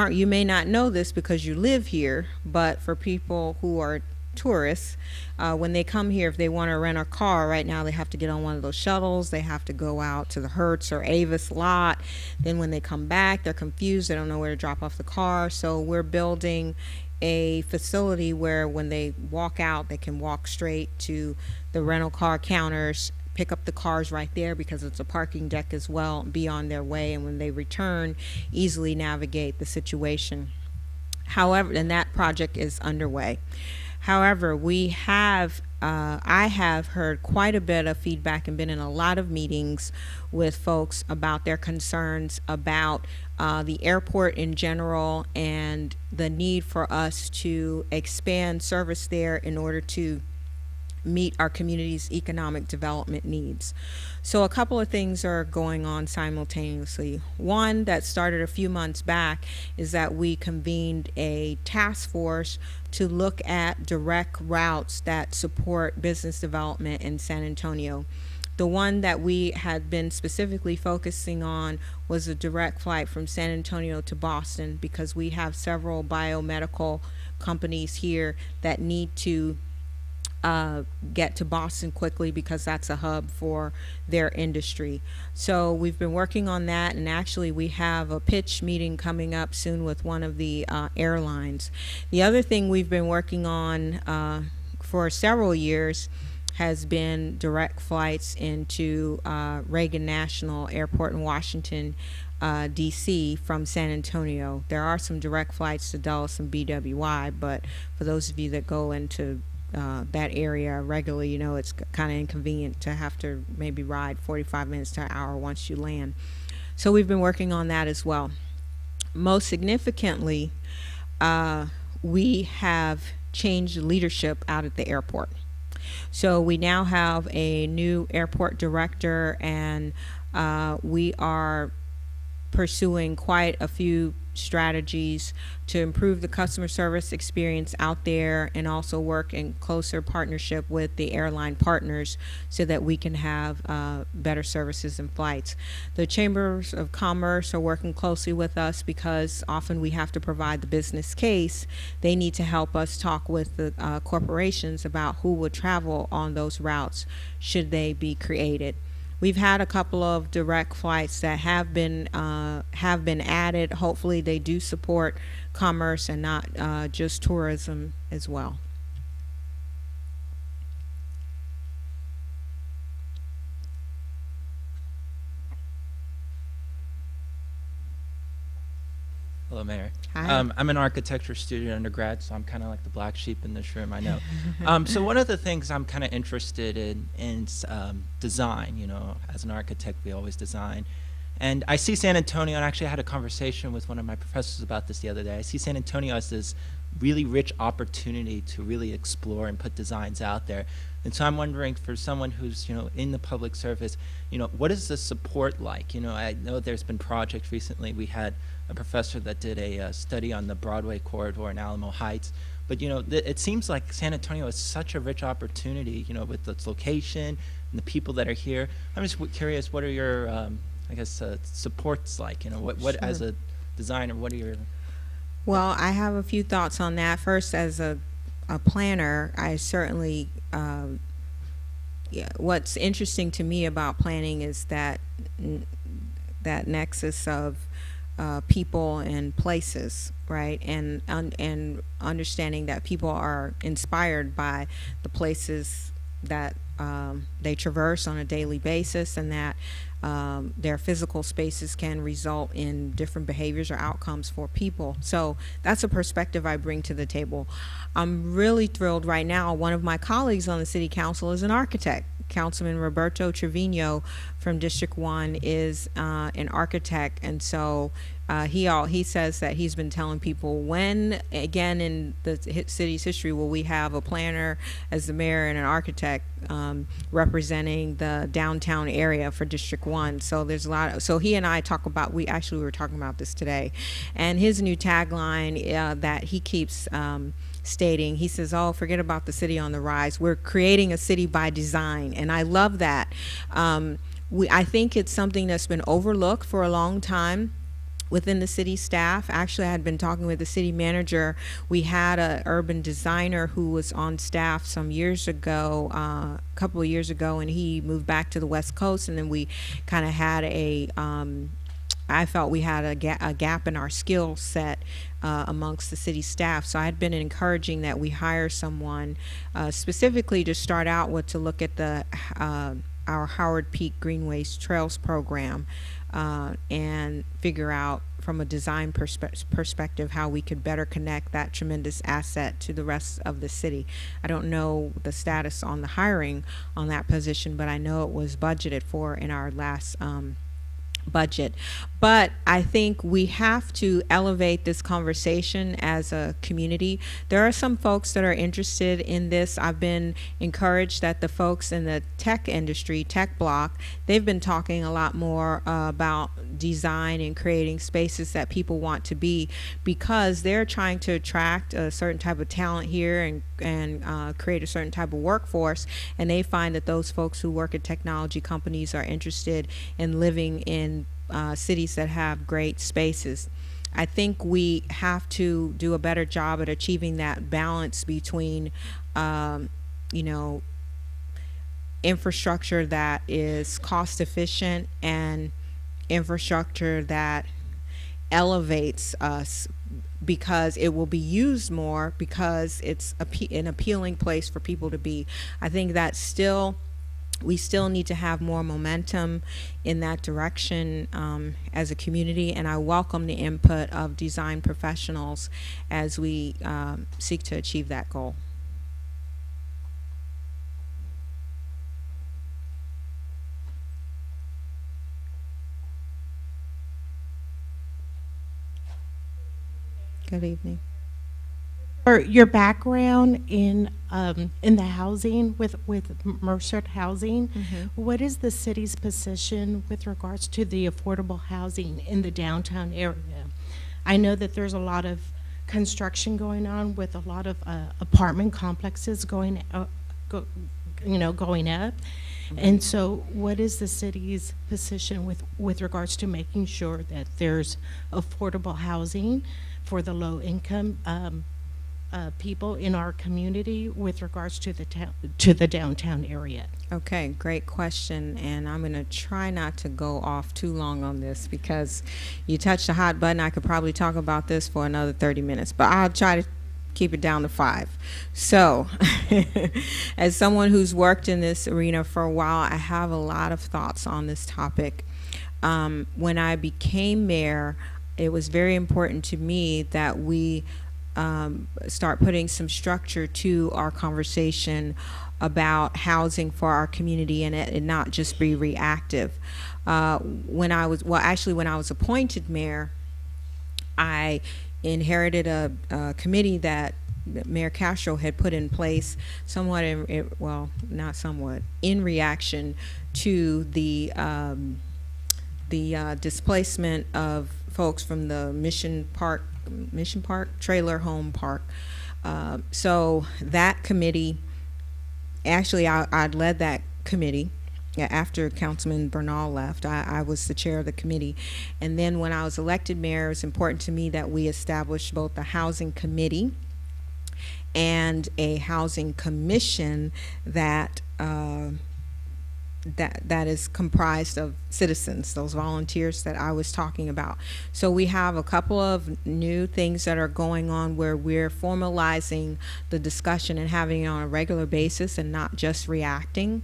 You may not know this because you live here, but for people who are tourists, when they come here, if they want to rent a car, right now they have to get on one of those shuttles. They have to go out to the Hertz or Avis lot. Then when they come back, they're confused. They don't know where to drop off the car. So we're building a facility where when they walk out, they can walk straight to the rental car counters, pick up the cars right there because it's a parking deck as well, be on their way, and when they return, easily navigate the situation. However, and that project is underway. However, I have heard quite a bit of feedback and been in a lot of meetings with folks about their concerns about the airport in general and the need for us to expand service there in order to meet our community's economic development needs. So a couple of things are going on simultaneously. One that started a few months back is that we convened a task force to look at direct routes that support business development in San Antonio. The one that we had been specifically focusing on was a direct flight from San Antonio to Boston, because we have several biomedical companies here that need to get to Boston quickly because that's a hub for their industry. So we've been working on that, and actually we have a pitch meeting coming up soon with one of the airlines. The other thing we've been working on for several years has been direct flights into Reagan National Airport in Washington, D.C. from San Antonio. There are some direct flights to Dulles and BWI, but for those of you that go into that area regularly, you know it's kind of inconvenient to have to maybe ride 45 minutes to an hour once you land. So we've been working on that as well. Most significantly, we have changed leadership out at the airport. So we now have a new airport director, and we are pursuing quite a few strategies to improve the customer service experience out there, and also work in closer partnership with the airline partners so that we can have better services and flights. The Chambers of Commerce are working closely with us because often we have to provide the business case. They need to help us talk with the corporations about who would travel on those routes should they be created. We've had a couple of direct flights that have been added. Hopefully they do support commerce and not just tourism as well. Hello, Mayor. Hi. I'm an architecture student undergrad, so I'm kind of like the black sheep in this room, I know. So one of the things I'm kind of interested in is design. You know, as an architect, we always design. And I see San Antonio, and actually I had a conversation with one of my professors about this the other day. I see San Antonio as this really rich opportunity to really explore and put designs out there. And so I'm wondering, for someone who's, you know, in the public service, you know, what is the support like? You know, I know there's been projects recently. We had a professor that did a study on the Broadway corridor in Alamo Heights. But, you know, it seems like San Antonio is such a rich opportunity, you know, with its location and the people that are here. I'm just curious, what are your, I guess, supports like? You know, what Sure. as a designer, what are your... Well, I have a few thoughts on that. First, as a planner, I certainly, what's interesting to me about planning is that nexus of people and places, right? And understanding that people are inspired by the places that they traverse on a daily basis, and that their physical spaces can result in different behaviors or outcomes for people. So that's a perspective I bring to the table. I'm really thrilled right now. One of my colleagues on the city council is an architect. Councilman Roberto Trevino from District 1 is an architect, and so he says that he's been telling people, when again in the city's history will we have a planner as the mayor and an architect representing the downtown area for District 1. So there's a lot of, so he and I talk about, we were talking about this today, and his new tagline that he keeps stating, he says, oh, forget about the city on the rise, we're creating a city by design. And I love that. I think it's something that's been overlooked for a long time within the city staff. Actually, I had been talking with the city manager. We had an urban designer who was on staff some years ago, a couple of years ago, and he moved back to the West Coast, and then we kind of had I felt we had a gap in our skill set amongst the city staff. So I had been encouraging that we hire someone specifically to start out with, to look at our Howard Peak Greenways Trails program and figure out from a design perspective how we could better connect that tremendous asset to the rest of the city. I don't know the status on the hiring on that position, but I know it was budgeted for in our last budget. But I think we have to elevate this conversation as a community. There are some folks that are interested in this. I've been encouraged that the folks in the tech industry, tech block, they've been talking a lot more about design and creating spaces that people want to be, because they're trying to attract a certain type of talent here and create a certain type of workforce, and they find that those folks who work at technology companies are interested in living in cities that have great spaces. I think we have to do a better job at achieving that balance between, you know, infrastructure that is cost efficient and infrastructure that elevates us, because it will be used more, because it's an appealing place for people to be. I think that we still need to have more momentum in that direction as a community, and I welcome the input of design professionals as we seek to achieve that goal. Good evening. Or your background in the housing with Mercer Housing, what is the city's position with regards to the affordable housing in the downtown area? I know that there's a lot of construction going on with a lot of apartment complexes going up, and so what is the city's position with regards to making sure that there's affordable housing for the low income people in our community with regards to the downtown area? Okay, great question, and I'm going to try not to go off too long on this, because you touched a hot button. I could probably talk about this for another 30 minutes, but I'll try to keep it down to 5. So, as someone who's worked in this arena for a while, I have a lot of thoughts on this topic. When I became mayor, it was very important to me that we start putting some structure to our conversation about housing for our community, and it not just be reactive. When I was appointed mayor, I inherited a committee that Mayor Castro had put in place in reaction to the displacement of folks from the Mission Park trailer home park. So that committee, actually I led that committee after Councilman Bernal left. I was the chair of the committee, and then when I was elected mayor, it was important to me that we established both the housing committee and a housing commission that is comprised of citizens, those volunteers that I was talking about. So we have a couple of new things that are going on where we're formalizing the discussion and having it on a regular basis and not just reacting.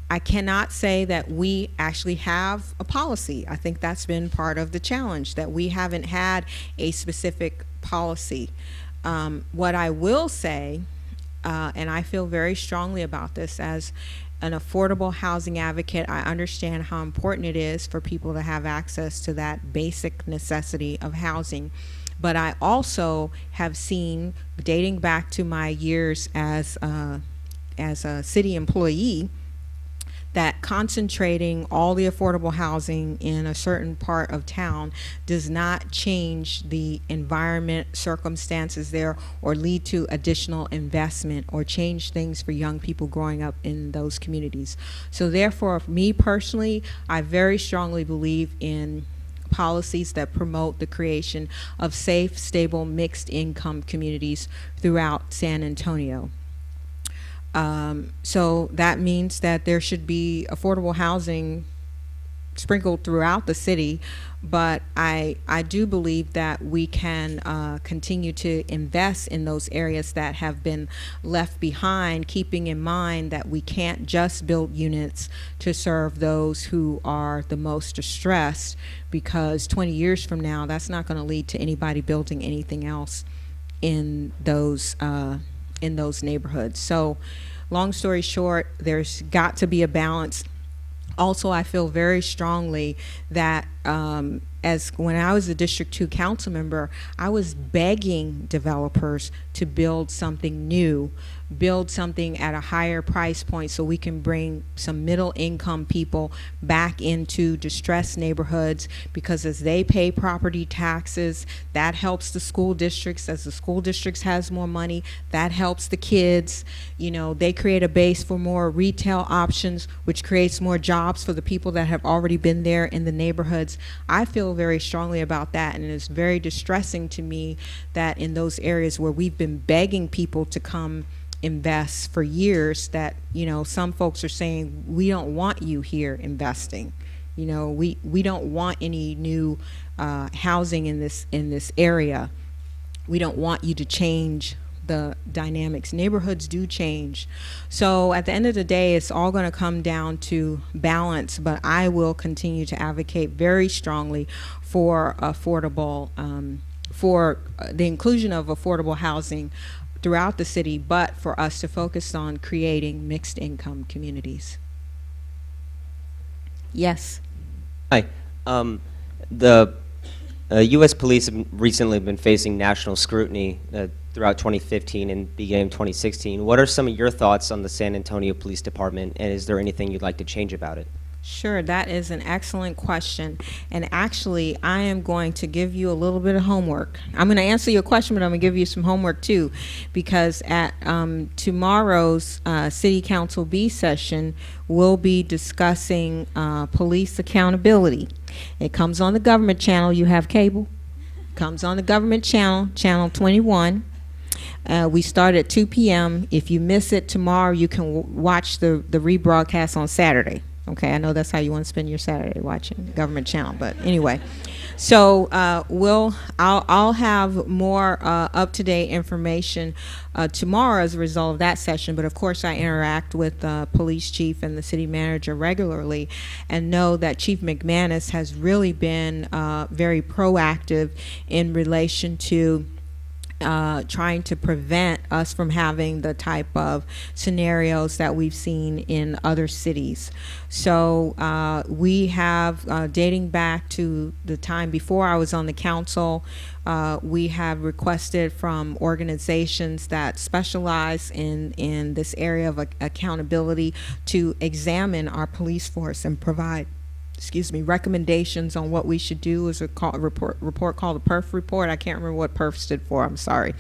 I cannot say that we actually have a policy. I think that's been part of the challenge, that we haven't had a specific policy. What I will say, and I feel very strongly about this as an affordable housing advocate, I understand how important it is for people to have access to that basic necessity of housing. But I also have seen, dating back to my years as a city employee, that concentrating all the affordable housing in a certain part of town does not change the environment, circumstances there, or lead to additional investment or change things for young people growing up in those communities. So therefore, me personally, I very strongly believe in policies that promote the creation of safe, stable, mixed income communities throughout San Antonio. So that means that there should be affordable housing sprinkled throughout the city, but I do believe that we can continue to invest in those areas that have been left behind, keeping in mind that we can't just build units to serve those who are the most distressed, because 20 years from now, that's not going to lead to anybody building anything else in those neighborhoods. So, long story short, there's got to be a balance. Also, I feel very strongly that as when I was a District 2 council member, I was begging developers to build something new, build something at a higher price point so we can bring some middle income people back into distressed neighborhoods, because as they pay property taxes, that helps the school districts. As the school districts has more money, that helps the kids. You know, they create a base for more retail options, which creates more jobs for the people that have already been there in the neighborhoods. I feel very strongly about that, and it's very distressing to me that in those areas where we've been begging people to come invest for years, that, you know, some folks are saying, we don't want you here investing. You know, we don't want any new housing in this area. We don't want you to change the dynamics. Neighborhoods do change. So at the end of the day, it's all going to come down to balance, but I will continue to advocate very strongly for affordable, for the inclusion of affordable housing throughout the city, but for us to focus on creating mixed income communities. Yes. Hi. The U.S. police have recently been facing national scrutiny throughout 2015 and beginning of 2016. What are some of your thoughts on the San Antonio Police Department, and is there anything you'd like to change about it? Sure, that is an excellent question. And actually, I am going to give you a little bit of homework. I'm going to answer your question, but I'm going to give you some homework too, because at tomorrow's City Council B session, we'll be discussing police accountability. It comes on the government channel. You have cable? Comes on the government channel, channel 21. We start at 2 p.m. If you miss it tomorrow, you can watch the rebroadcast on Saturday. Okay, I know that's how you want to spend your Saturday, watching the government channel. But anyway, so I'll have more up-to-date information tomorrow as a result of that session. But of course, I interact with the police chief and the city manager regularly, and know that Chief McManus has really been very proactive in relation to trying to prevent us from having the type of scenarios that we've seen in other cities. So we have, dating back to the time before I was on the council, we have requested from organizations that specialize in this area of accountability to examine our police force and provide recommendations on what we should do. Is a report called the PERF report. I can't remember what PERF stood for, I'm sorry.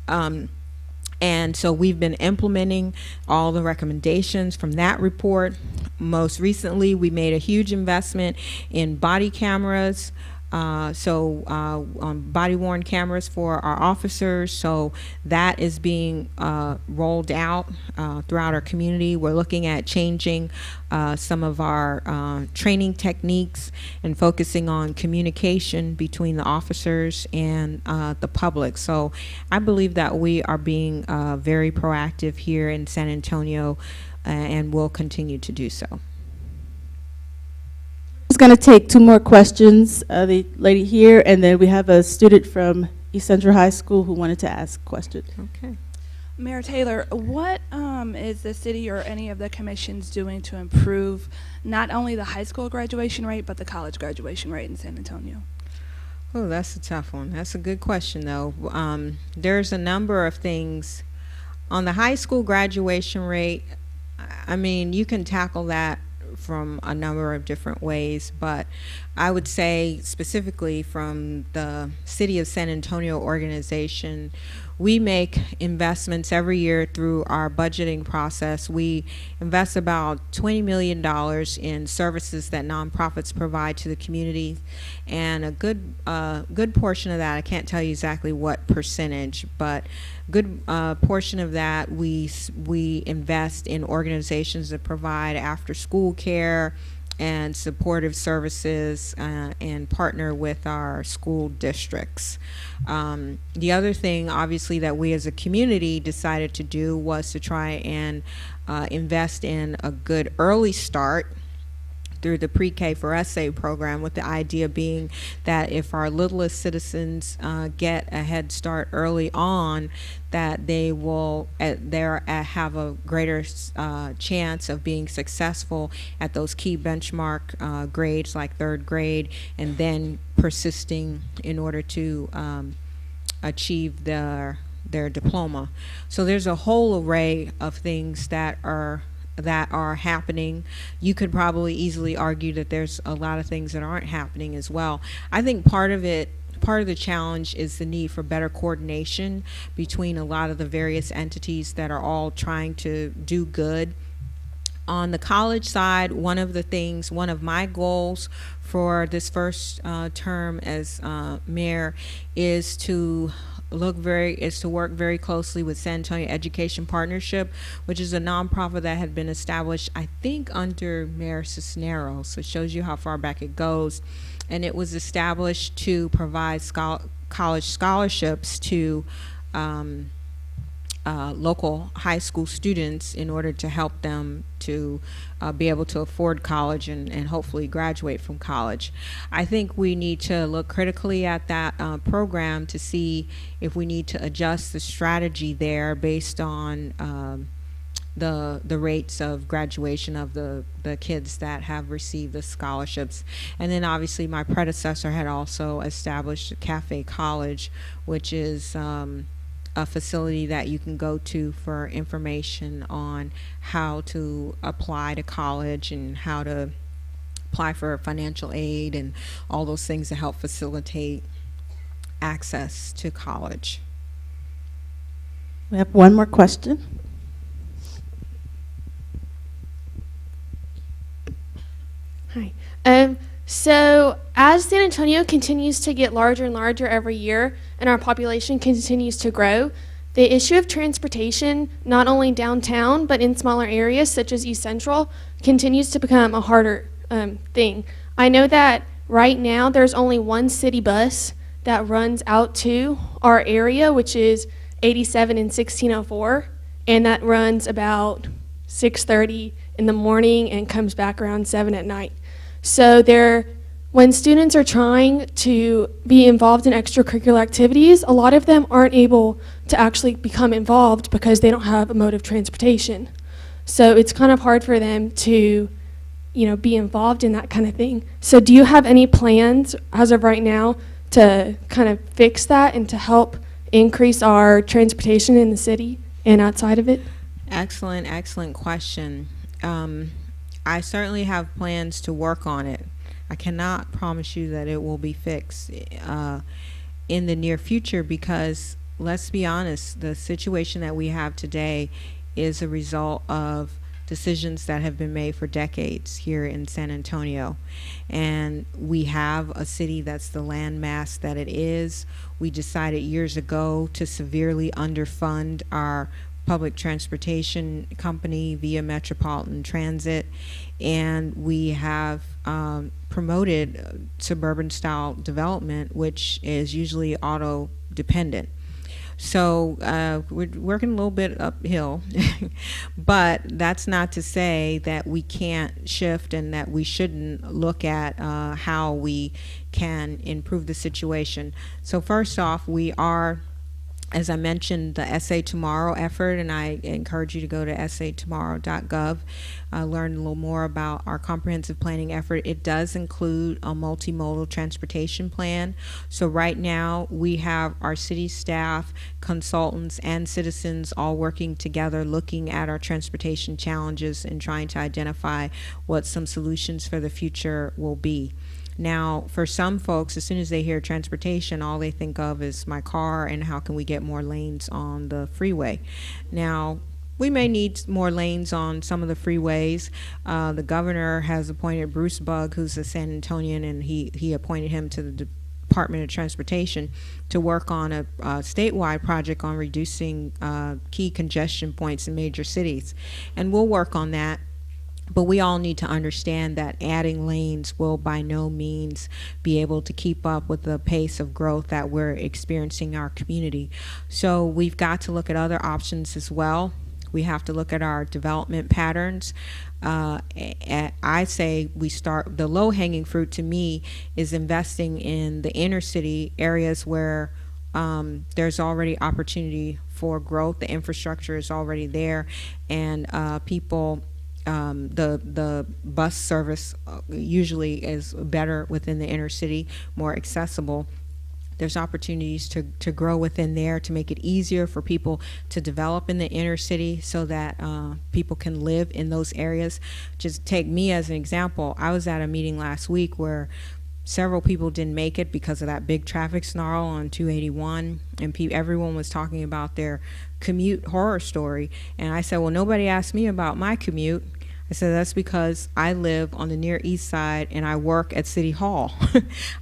And so we've been implementing all the recommendations from that report. Most recently, we made a huge investment in body cameras, body-worn cameras for our officers. So that is being rolled out throughout our community. We're looking at changing some of our training techniques and focusing on communication between the officers and the public. So I believe that we are being very proactive here in San Antonio, and will continue to do so. Just going to take two more questions. The lady here, and then we have a student from East Central High School who wanted to ask a question. Okay. Mayor Taylor, what is the city or any of the commissions doing to improve not only the high school graduation rate, but the college graduation rate in San Antonio? Oh, that's a tough one. That's a good question, though. There's a number of things. On the high school graduation rate, I mean, you can tackle that from a number of different ways, but I would say specifically from the City of San Antonio organization, we make investments every year through our budgeting process. We invest about $20 million in services that nonprofits provide to the community, and a good portion of that, I can't tell you exactly what percentage, but good portion of that we invest in organizations that provide after school care, and supportive services and partner with our school districts. The other thing, obviously, that we as a community decided to do was to try and invest in a good early start through the Pre-K for SA program, with the idea being that if our littlest citizens get a head start early on, that they will have a greater chance of being successful at those key benchmark grades like third grade, and then persisting in order to achieve their diploma. So there's a whole array of things that are happening. You could probably easily argue that there's a lot of things that aren't happening as well. I think part of the challenge is the need for better coordination between a lot of the various entities that are all trying to do good. On the college side, one of my goals for this first term as mayor is to work very closely with San Antonio Education Partnership, which is a nonprofit that had been established, I think, under Mayor Cisneros. So it shows you how far back it goes. And it was established to provide college scholarships to local high school students in order to help them to be able to afford college and hopefully graduate from college. I think we need to look critically at that program to see if we need to adjust the strategy there based on the rates of graduation of the kids that have received the scholarships. And then obviously my predecessor had also established Cafe College, which is a facility that you can go to for information on how to apply to college and how to apply for financial aid and all those things to help facilitate access to college. We have one more question. Hi. So as San Antonio continues to get larger and larger every year and our population continues to grow, the issue of transportation, not only downtown but in smaller areas such as East Central, continues to become a harder thing. I know that right now there's only one city bus that runs out to our area, which is 87 and 1604, and that runs about 6:30 in the morning and comes back around 7 at night. So when students are trying to be involved in extracurricular activities, a lot of them aren't able to actually become involved because they don't have a mode of transportation. So it's kind of hard for them to, be involved in that kind of thing. So do you have any plans as of right now to kind of fix that and to help increase our transportation in the city and outside of it? Excellent question. I certainly have plans to work on it. I cannot promise you that it will be fixed in the near future because, let's be honest, the situation that we have today is a result of decisions that have been made for decades here in San Antonio. And we have a city that's the landmass that it is. We decided years ago to severely underfund our public transportation company via Metropolitan Transit, and we have promoted suburban style development, which is usually auto dependent. So we're working a little bit uphill, but that's not to say that we can't shift and that we shouldn't look at how we can improve the situation. So first off, we are, as I mentioned, the SA Tomorrow effort, and I encourage you to go to satomorrow.gov, learn a little more about our comprehensive planning effort. It does include a multimodal transportation plan. So right now we have our city staff, consultants, and citizens all working together looking at our transportation challenges and trying to identify what some solutions for the future will be. Now, for some folks, as soon as they hear transportation, all they think of is my car and how can we get more lanes on the freeway. Now, we may need more lanes on some of the freeways. The governor has appointed Bruce Bugg, who's a San Antonian, and he appointed him to the Department of Transportation to work on a statewide project on reducing key congestion points in major cities. And we'll work on that. But we all need to understand that adding lanes will by no means be able to keep up with the pace of growth that we're experiencing in our community. So we've got to look at other options as well. We have to look at our development patterns. I say we start, the low-hanging fruit to me is investing in the inner city areas where there's already opportunity for growth. The infrastructure is already there, and people, the bus service usually is better within the inner city, more accessible. There's opportunities to grow within there, to make it easier for people to develop in the inner city so that people can live in those areas. Just take me as an example. I was at a meeting last week where several people didn't make it because of that big traffic snarl on 281, and everyone was talking about their commute horror story. And I said, well, nobody asked me about my commute. I said, that's because I live on the near east side and I work at City Hall.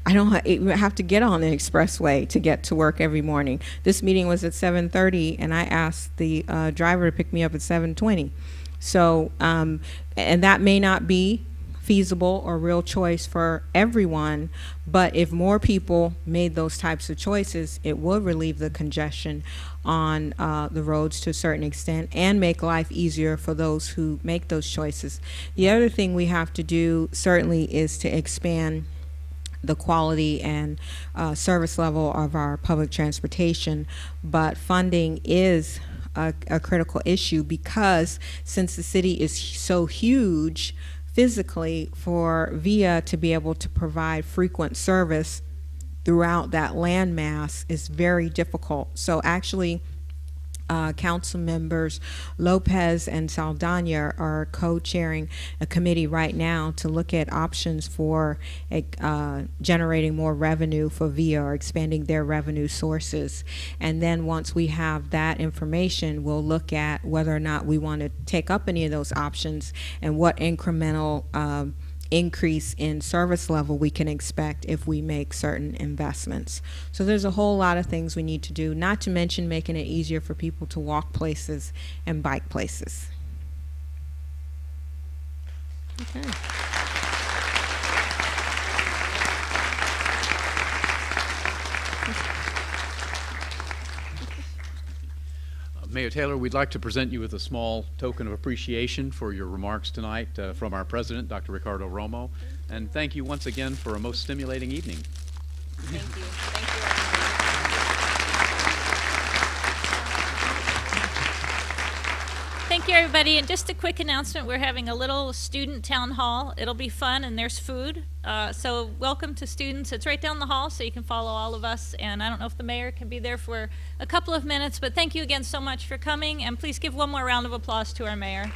I don't have to get on the expressway to get to work every morning. This meeting was at 7:30 and I asked the driver to pick me up at 7:20. So, and that may not be feasible or real choice for everyone, but if more people made those types of choices, it would relieve the congestion on the roads to a certain extent and make life easier for those who make those choices. The other thing we have to do certainly is to expand the quality and service level of our public transportation, but funding is a critical issue because since the city is so huge physically, for VIA to be able to provide frequent service throughout that landmass is very difficult. So actually, council members Lopez and Saldana are co-chairing a committee right now to look at options for generating more revenue for VIA or expanding their revenue sources. And then once we have that information, we'll look at whether or not we want to take up any of those options and what incremental increase in service level we can expect if we make certain investments. So there's a whole lot of things we need to do, not to mention making it easier for people to walk places and bike places. Okay. Mayor Taylor, we'd like to present you with a small token of appreciation for your remarks tonight from our president, Dr. Ricardo Romo. And thank you once again for a most stimulating evening. Thank you. Thank you, everybody. Thank you, everybody. And just a quick announcement, we're having a little student town hall. It'll be fun, and there's food. So welcome to students. It's right down the hall, so you can follow all of us. And I don't know if the mayor can be there for a couple of minutes, but thank you again so much for coming. And please give one more round of applause to our mayor.